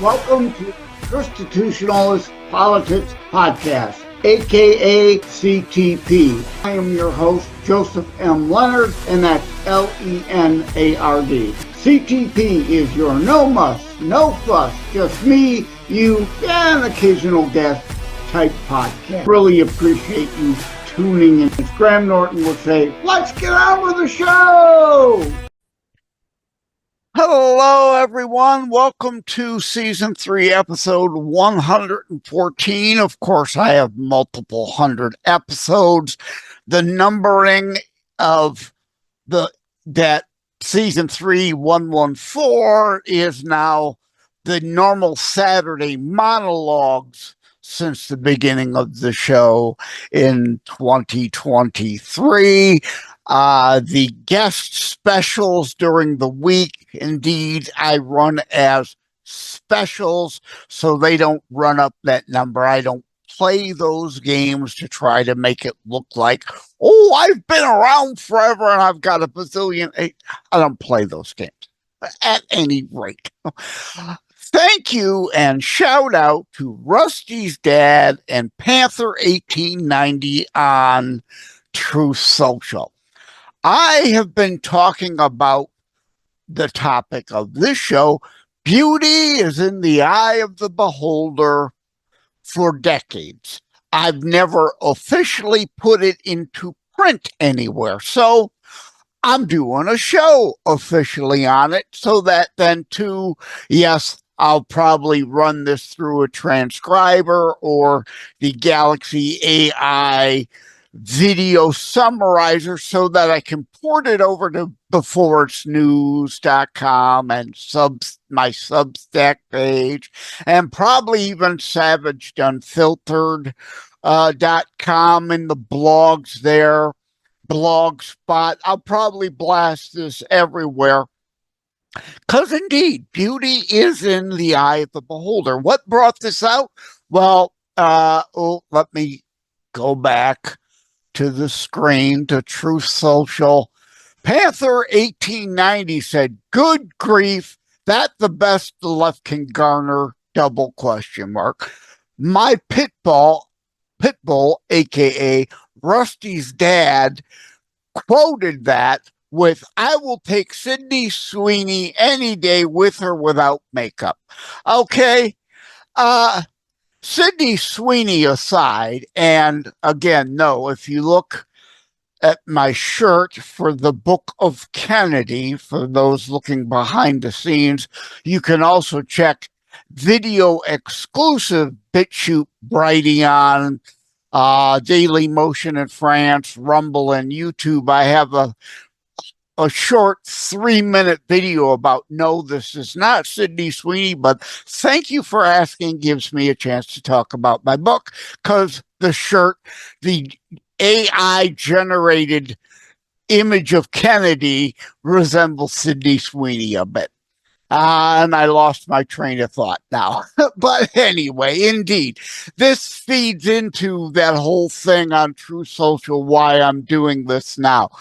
Welcome to Constitutionalist Politics Podcast, aka CTP. I am your host, Joseph M. Leonard, and that's Leonard. CTP is your no muss, no fuss, just me, you, and an occasional guest type podcast. Really appreciate you tuning in. As Graham Norton would say, let's get on with the show! Hello, everyone. Welcome to Season 3, Episode 114. Of course, I have multiple hundred episodes. The numbering of that Season 3, 114 is now the normal Saturday monologues since the beginning of the show in 2023. The guest specials during the week, indeed, I run as specials, so they don't run up that number. I don't play those games to try to make it look like, oh, I've been around forever and I've got a bazillion. I don't play those games at any rate. Thank you and shout out to Rusty's dad and Panther 1890 on Truth Social. I have been talking about the topic of this show. Beauty is in the eye of the beholder for decades. I've never officially put it into print anywhere. So I'm doing a show officially on it so that then too, yes, I'll probably run this through a transcriber or the Galaxy AI video summarizer so that I can port it over to BeforeItsNews.com and my Substack page, and probably even SavageUnfiltered.com in the blogs there, Blogspot. I'll probably blast this everywhere. Because indeed, beauty is in the eye of the beholder. What brought this out? Well, let me go back to the screen, to Truth Social. Panther 1890 said, good grief, that the best the left can garner, ? My Pitbull, aka Rusty's dad, quoted that with, I will take Sydney Sweeney any day with or without makeup. Okay, Sydney Sweeney aside, and again, no, if you look at my shirt for the Book of Kennedy, for those looking behind the scenes, you can also check video exclusive BitChute, Brighteon, Daily Motion in France, Rumble, and YouTube. I have a short 3-minute video about, no, this is not Sydney Sweeney, but thank you for asking, gives me a chance to talk about my book, because the shirt, the AI-generated image of Kennedy resembles Sydney Sweeney a bit. And I lost my train of thought now. But anyway, indeed, this feeds into that whole thing on Truth Social, why I'm doing this now.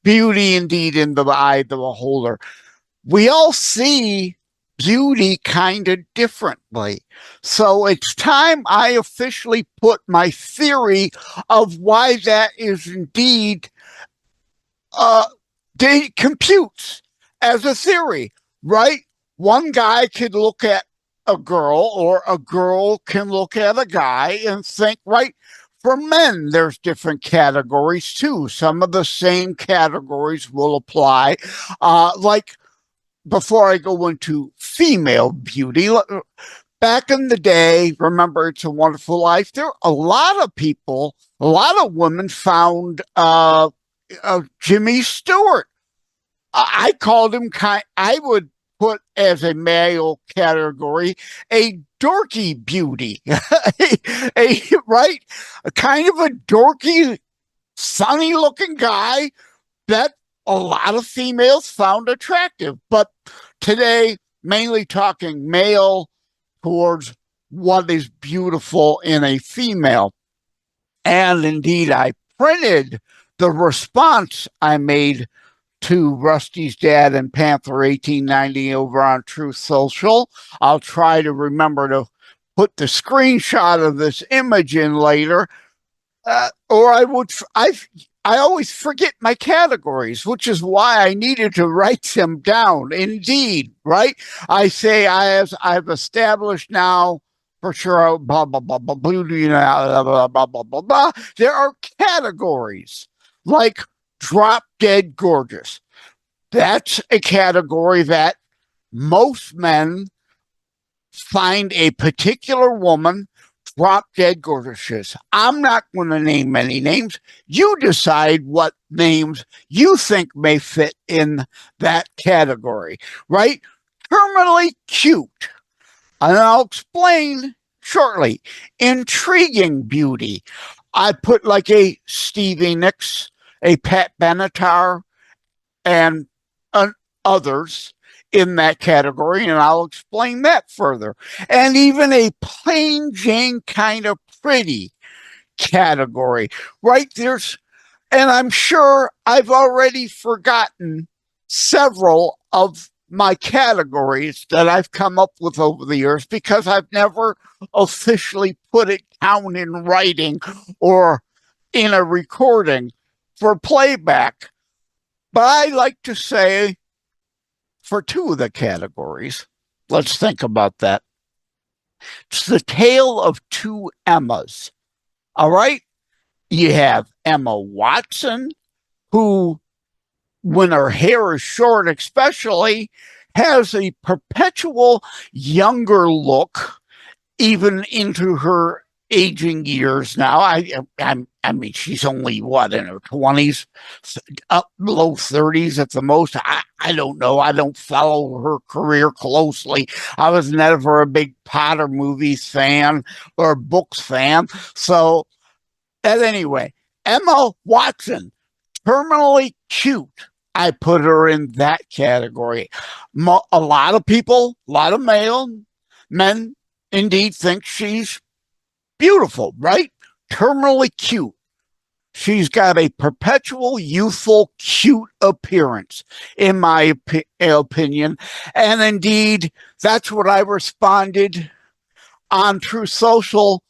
Beauty indeed in the eye of the beholder. We all see beauty kind of differently. So it's time I officially put my theory of why that is indeed computes as a theory, right? One guy could look at a girl, or a girl can look at a guy and think, right? For men, there's different categories too. Some of the same categories will apply. Like, before I go into female beauty, back in the day, remember It's a Wonderful Life, there a lot of people, a lot of women found Jimmy Stewart. I called him I would put as a male category a dorky beauty, right? A kind of a dorky, sunny looking guy that a lot of females found attractive. But today, mainly talking male towards what is beautiful in a female. And indeed, I printed the response I made to Rusty's dad and Panther 1890 over on Truth Social. I'll try to remember to put the screenshot of this image in later. Or I always forget my categories, which is why I needed to write them down. Indeed, right? I say I've established now for sure, blah, blah, blah, blah, blah, blah, blah, blah, blah, blah. There are categories like drop dead gorgeous. That's a category that most men find a particular woman drop dead gorgeous. I'm not going to name any names. You decide what names you think may fit in that category, right? Terminally cute. And I'll explain shortly. Intriguing beauty. I put like a Stevie Nicks, a Pat Benatar, and others in that category, and I'll explain that further. And even a plain Jane kind of pretty category, right? And I'm sure I've already forgotten several of my categories that I've come up with over the years because I've never officially put it down in writing or in a recording for playback. But I like to say for two of the categories, let's think about that. It's the tale of two Emmas. All right? You have Emma Watson, who, when her hair is short especially, has a perpetual younger look, even into her aging years now. I mean, she's only what, in her 20s, up low 30s at the most. I don't know. I don't follow her career closely. I was never a big Potter movies fan or books fan. So, anyway, Emma Watson, terminally cute. I put her in that category. A lot of people, a lot of men, indeed think she's beautiful, right? Terminally cute. She's got a perpetual youthful, cute appearance, in my opinion. And indeed, that's what I responded on True Social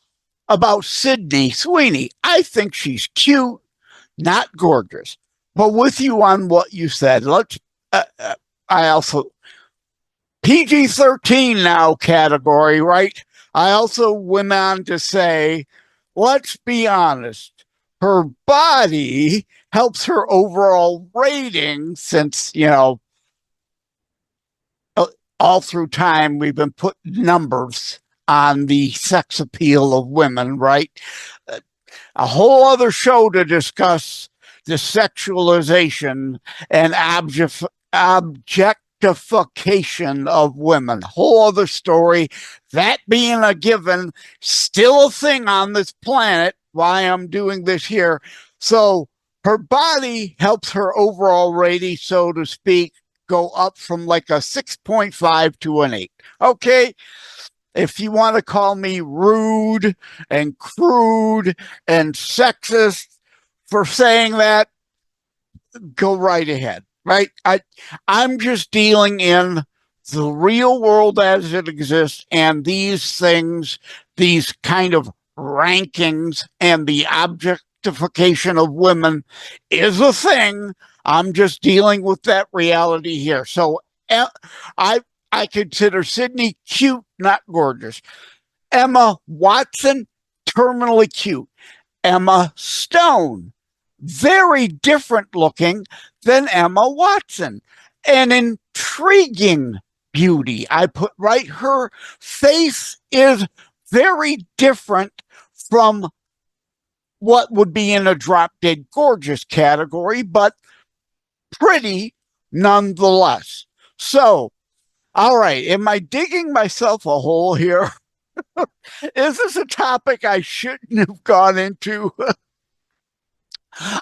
about Sydney Sweeney. I think she's cute, not gorgeous. But with you on what you said, I also, PG-13 now category, right? I also went on to say, let's be honest, her body helps her overall rating since, all through time we've been putting numbers on the sex appeal of women, right? A whole other show to discuss the sexualization and objectification of women. Whole other story. That being a given, still a thing on this planet, why I'm doing this here. So her body helps her overall rating, so to speak, go up from like a 6.5 to an 8. Okay? If you want to call me rude and crude and sexist for saying that, go right ahead, right? I'm just dealing in the real world as it exists, and these things, these kind of rankings and the objectification of women is a thing. I'm just dealing with that reality here. So I consider Sydney cute, not gorgeous. Emma Watson, terminally cute. Emma Stone, very different looking than Emma Watson. An intriguing beauty. I put right, her face is very different from what would be in a drop dead gorgeous category, but pretty nonetheless. So, all right, am I digging myself a hole here? Is this a topic I shouldn't have gone into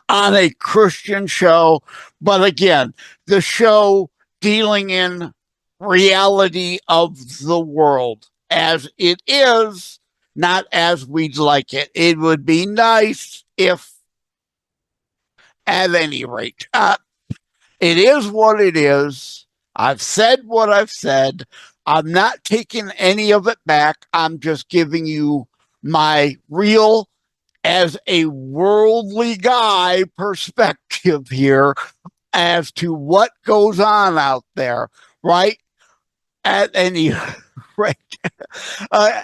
on a Christian show? But again, the show dealing in reality of the world as it is, not as we'd like it. It would be nice if, at any rate, It is what it is. I've said what I've said. I'm not taking any of it back. I'm just giving you my real, as a worldly guy, perspective here as to what goes on out there, right? At any rate, uh,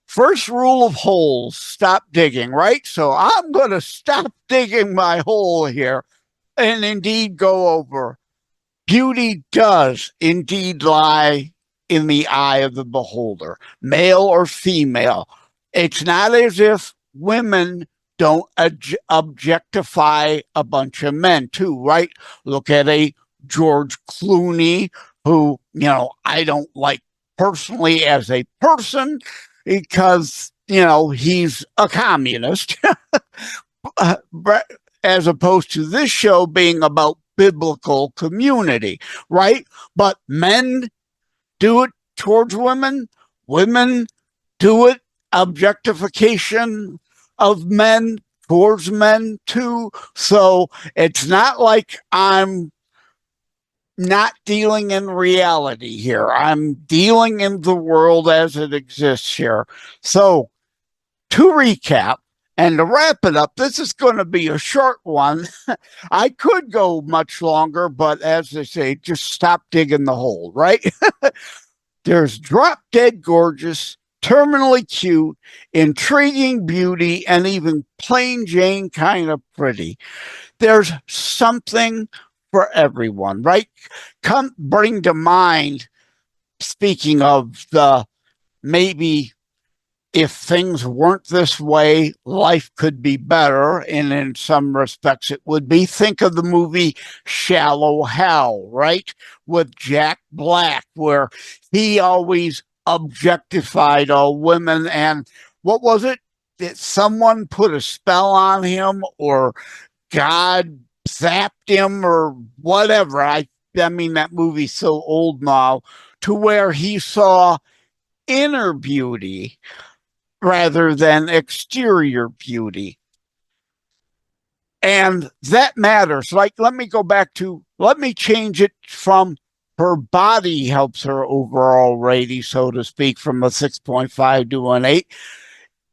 first rule of holes, stop digging, right? So I'm going to stop digging my hole here and indeed go over. Beauty does indeed lie in the eye of the beholder, male or female. It's not as if women don't objectify a bunch of men too, right? Look at a George Clooney, who, I don't like personally as a person because, he's a communist. But as opposed to this show being about biblical community, right? But men do it towards women, women do it, objectification of men towards men too. So it's not like I'm not dealing in reality here. I'm dealing in the world as it exists here. So to recap, and to wrap it up, this is going to be a short one. I could go much longer, but as they say, just stop digging the hole, right? There's drop dead gorgeous, terminally cute, intriguing beauty, and even plain Jane kind of pretty. There's something for everyone, right? Come bring to mind, speaking of the maybe if things weren't this way, life could be better. And in some respects, it would be. Think of the movie Shallow Hal, right? With Jack Black, where he always objectified all women. And what was it? Did someone put a spell on him, or God zapped him, or whatever? I mean, that movie's so old now, to where he saw inner beauty rather than exterior beauty. And that matters. Like, let me change it from her body helps her overall rating, so to speak, from a 6.5 to an 8.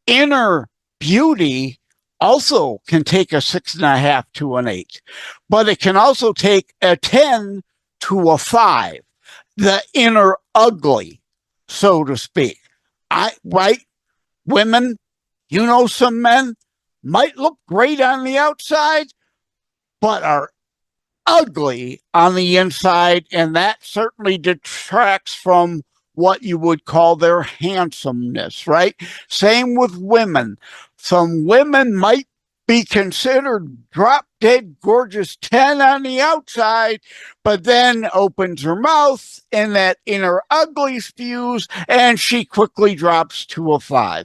Inner beauty also can take a 6.5 to an 8, but it can also take a 10 to a 5. The inner ugly, so to speak. Right? Women, some men might look great on the outside, but are ugly on the inside, and that certainly detracts from what you would call their handsomeness, right? Same with women. Some women might be considered drop dead gorgeous 10 on the outside, but then opens her mouth and that inner ugly spews, and she quickly drops to a 5.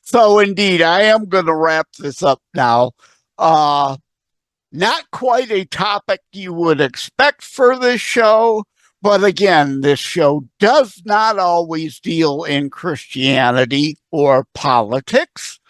So indeed, I am going to wrap this up now. Not quite a topic you would expect for this show, but again, this show does not always deal in Christianity or politics.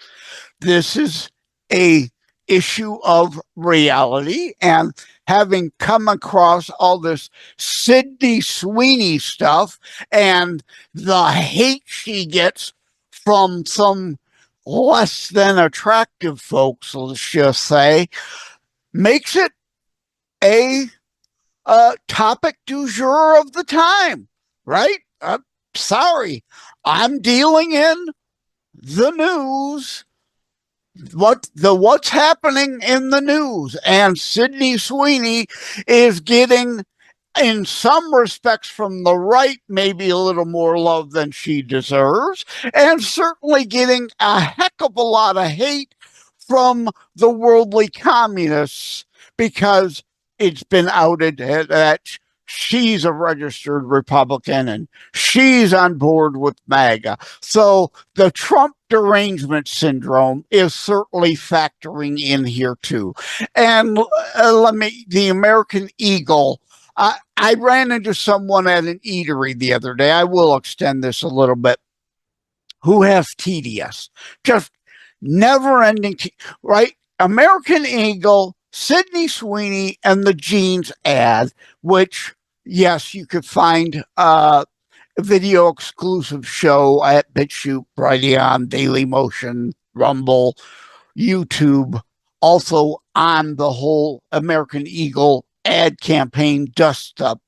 This is a issue of reality, and having come across all this Sydney Sweeney stuff and the hate she gets from some less than attractive folks, let's just say, makes it a topic du jour of the time, right? Sorry, I'm dealing in the news, what's happening in the news, and Sydney Sweeney is getting, in some respects from the right, maybe a little more love than she deserves, and certainly getting a heck of a lot of hate from the worldly communists, because it's been outed that she's a registered Republican and she's on board with MAGA. So the Trump derangement syndrome is certainly factoring in here too. And the American Eagle, I ran into someone at an eatery the other day. I will extend this a little bit, who has TDS, just never ending, right? American Eagle Sydney Sweeney and the jeans ad, which, yes, you could find video exclusive show at BitChute, Brighteon, Dailymotion, Rumble, YouTube, also on the whole American Eagle ad campaign dust up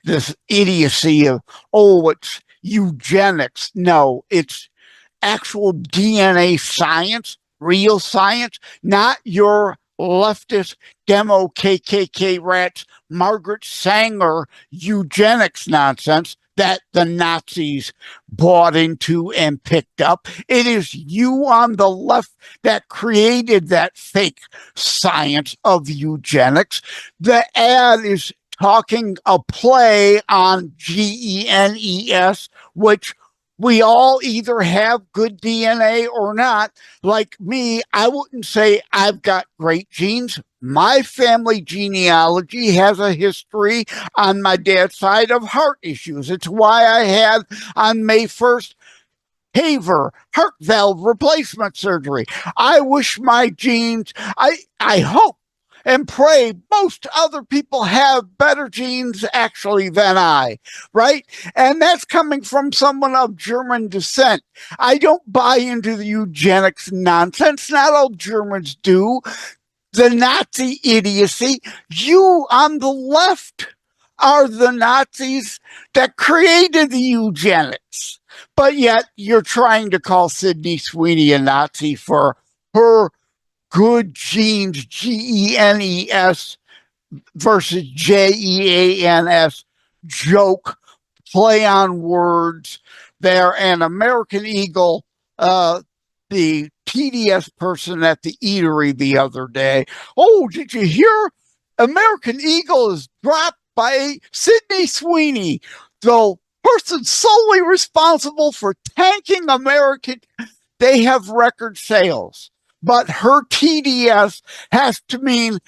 this idiocy of, oh, it's eugenics. No, it's actual DNA science, real science, not your leftist demo KKK rats, Margaret Sanger eugenics nonsense that the Nazis bought into and picked up. It is you on the left that created that fake science of eugenics. The ad is talking a play on GENES, which we all either have good DNA or not. Like me, I wouldn't say I've got great genes. My family genealogy has a history on my dad's side of heart issues. It's why I had on May 1st TAVR, heart valve replacement surgery. I wish my genes, I hope and pray most other people have better genes actually than I, right? And that's coming from someone of German descent. I don't buy into the eugenics nonsense. Not all Germans do. The Nazi idiocy. You on the left are the Nazis that created the eugenics. But yet you're trying to call Sydney Sweeney a Nazi for her good genes, GENES versus JEANS joke, play on words there. And American Eagle, the TDS person at the eatery the other day, oh, did you hear? American Eagle is dropped by Sydney Sweeney, the person solely responsible for tanking American. They have record sales. But her TDS has to mean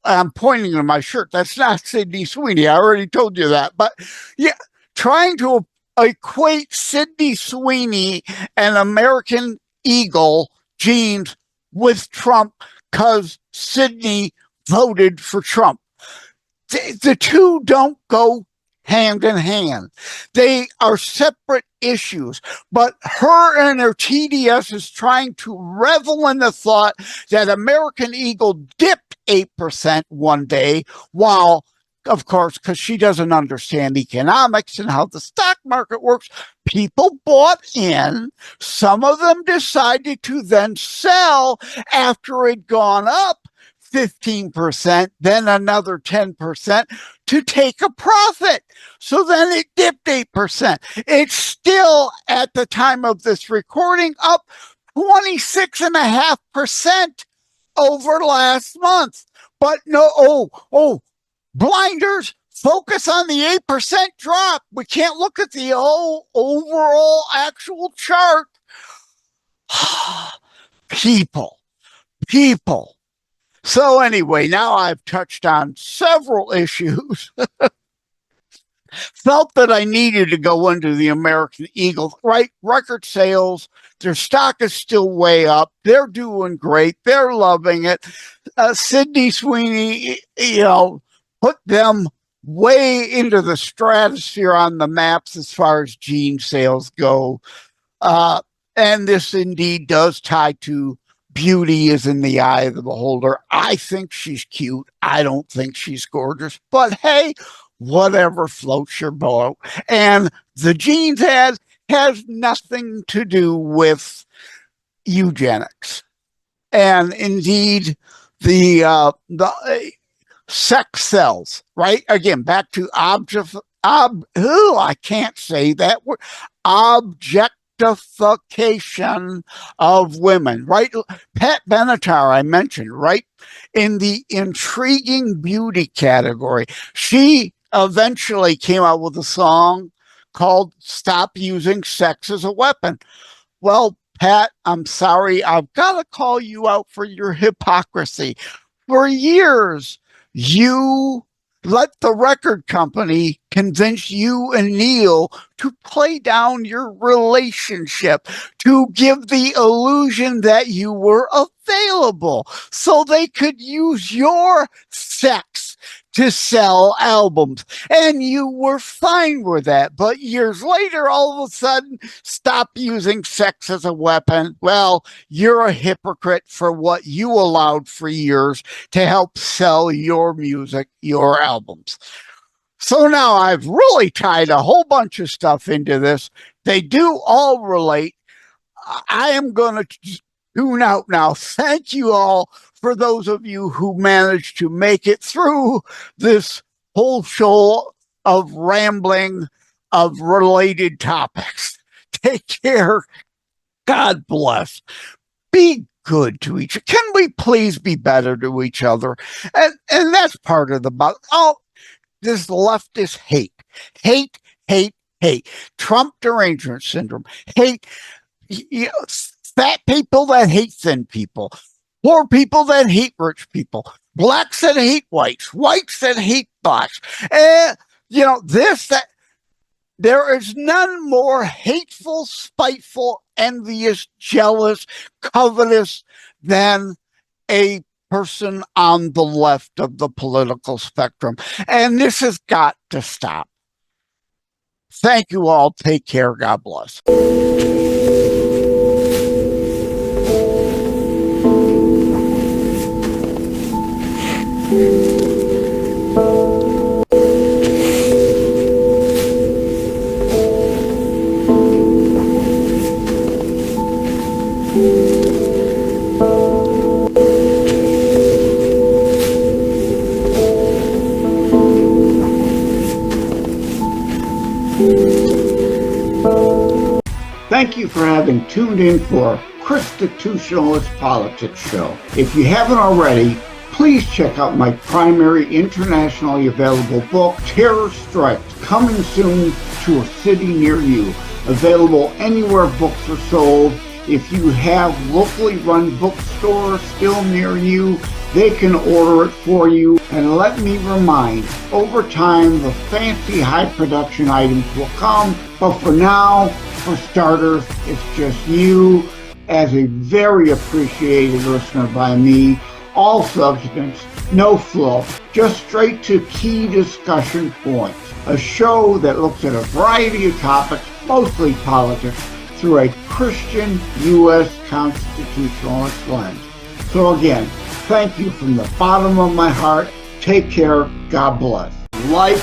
I'm pointing to my shirt. That's not Sydney Sweeney. I already told you that. But yeah, trying to equate Sydney Sweeney and American Eagle genes with Trump because Sydney voted for Trump. The two don't go hand in hand. They are separate issues, but her and her TDS is trying to revel in the thought that American Eagle dipped 8% one day, while, of course, because she doesn't understand economics and how the stock market works, people bought in. Some of them decided to then sell after it had gone up 15%, then another 10% to take a profit. So then it dipped 8%. It's still, at the time of this recording, up 26.5% over last month. But no, blinders, focus on the 8% drop. We can't look at the whole overall actual chart. People. So anyway, now I've touched on several issues. Felt that I needed to go into the American Eagle, right? Record sales, their stock is still way up. They're doing great. They're loving it. Sydney Sweeney, put them way into the stratosphere on the maps as far as gene sales go. And this indeed does tie to beauty is in the eye of the beholder. I think she's cute. I don't think she's gorgeous. But hey, whatever floats your boat. And the genes ad has nothing to do with eugenics. And indeed, the sex cells, right? Again, back to I can't say that word. Objectification of women, right? Pat Benatar, I mentioned, right? In the intriguing beauty category, she eventually came out with a song called Stop Using Sex as a Weapon. Well, Pat, I'm sorry, I've got to call you out for your hypocrisy. For years, you Let the record company convince you and Neil to play down your relationship, to give the illusion that you were available so they could use your sex to sell albums. And you were fine with that. But years later, all of a sudden, stop using sex as a weapon. Well, you're a hypocrite for what you allowed for years to help sell your music, your albums. So now I've really tied a whole bunch of stuff into this. They do all relate. I am going to tune out now. Thank you all for those of you who managed to make it through this whole show of rambling of related topics. Take care. God bless. Be good to each other. Can we please be better to each other? And that's part of this leftist hate. Hate, hate, hate. Trump derangement syndrome. Hate, fat people that hate thin people. Poor people that hate rich people. Blacks that hate whites. Whites that hate blacks. That. There is none more hateful, spiteful, envious, jealous, covetous than a person on the left of the political spectrum. And this has got to stop. Thank you all. Take care. God bless. Thank you for having tuned in for Constitutionalist Politics Show. If you haven't already, please check out my primary internationally available book, Terror Strikes, coming soon to a city near you. Available anywhere books are sold. If you have locally run bookstores still near you, they can order it for you. And let me remind, over time, the fancy high production items will come. But for now, for starters, it's just you as a very appreciated listener by me. All substance, no fluff, just straight to key discussion points. A show that looks at a variety of topics, mostly politics, through a Christian U.S. constitutionalist lens. So again, thank you from the bottom of my heart. Take care. God bless. Like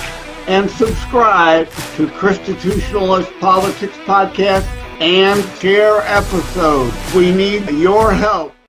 and subscribe to Constitutionalist Politics Podcast and share episodes. We need your help.